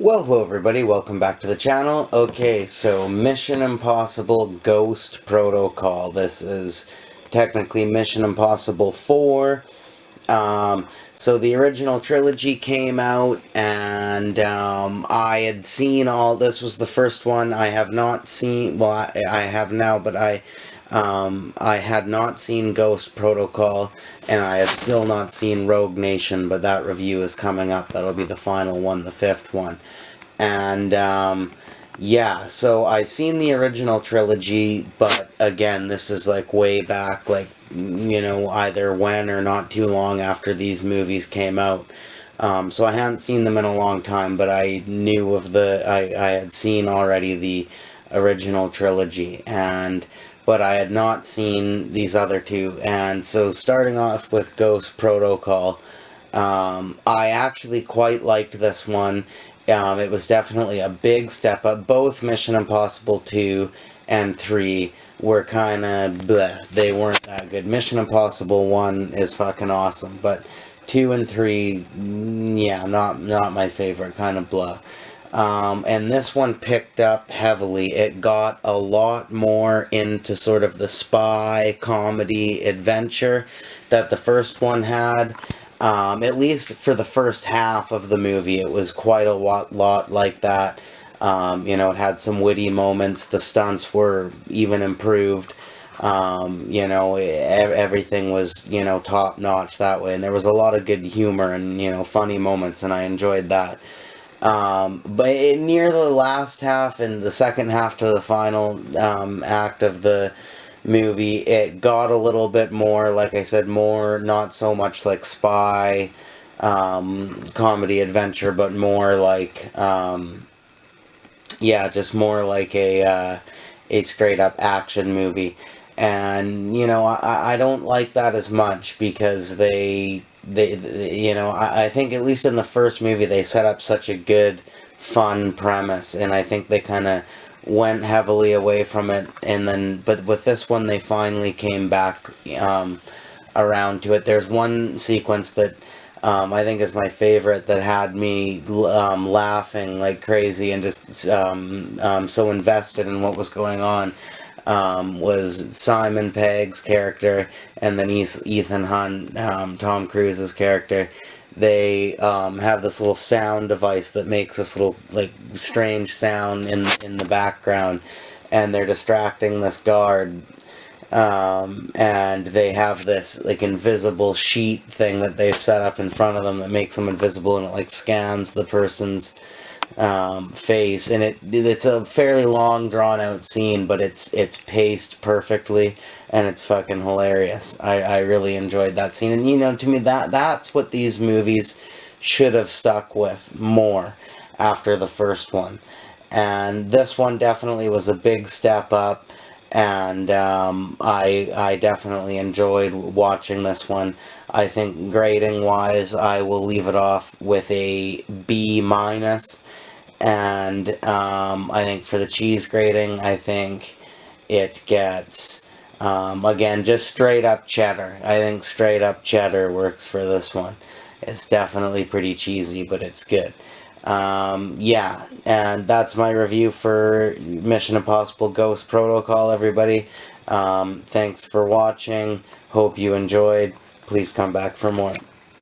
Well, hello everybody, welcome back to the channel. Okay, so Mission Impossible Ghost Protocol. This is technically Mission Impossible 4. So the original trilogy came out, and I had seen this was the first one. I have not seen, well, I have now, but I had not seen Ghost Protocol, and I have still not seen Rogue Nation, but that review is coming up. That'll be the final one, the fifth one. And, yeah, so I seen the original trilogy, but again, this is like way back, like, either when or not too long after these movies came out. So I hadn't seen them in a long time, but I knew of I had seen already the original trilogy, but I had not seen these other two. And so starting off with Ghost Protocol, I actually quite liked this one. It was definitely a big step up. Both Mission Impossible 2 and 3 were kind of bleh. They weren't that good. Mission Impossible 1 is fucking awesome, but 2 and 3, yeah, not my favorite, kind of blah. And this one picked up heavily. It got a lot more into sort of the spy, comedy, adventure that the first one had. At least for the first half of the movie, it was quite a lot like that. It had some witty moments. The stunts were even improved. Everything was, top notch that way. And there was a lot of good humor and, funny moments, and I enjoyed that. But near the last half and the second half to the final act of the movie, it got a little bit more, like I said, more, not so much like spy, comedy adventure, but more like, just more like a straight up action movie. And, I don't like that as much because I think at least in the first movie they set up such a good, fun premise, and I think they kind of went heavily away from it, but with this one they finally came back around to it. There's one sequence that I think is my favorite that had me laughing like crazy and just so invested in what was going on. Was Simon Pegg's character, and then Ethan Hunt, Tom Cruise's character. They have this little sound device that makes this little like strange sound in the background, and they're distracting this guard. And they have this like invisible sheet thing that they've set up in front of them that makes them invisible, and it like scans the person's face, and it's a fairly long drawn out scene, but it's paced perfectly, and it's fucking hilarious. I really enjoyed that scene, and to me that's what these movies should have stuck with more after the first one. And this one definitely was a big step up, and I definitely enjoyed watching this one. I think grading wise, I will leave it off with a B minus. And I think for the cheese grating, I think it gets, again, just straight up cheddar. I think straight up cheddar works for this one. It's definitely pretty cheesy, but it's good. Yeah, and that's my review for Mission Impossible Ghost Protocol, everybody. Thanks for watching. Hope you enjoyed. Please come back for more.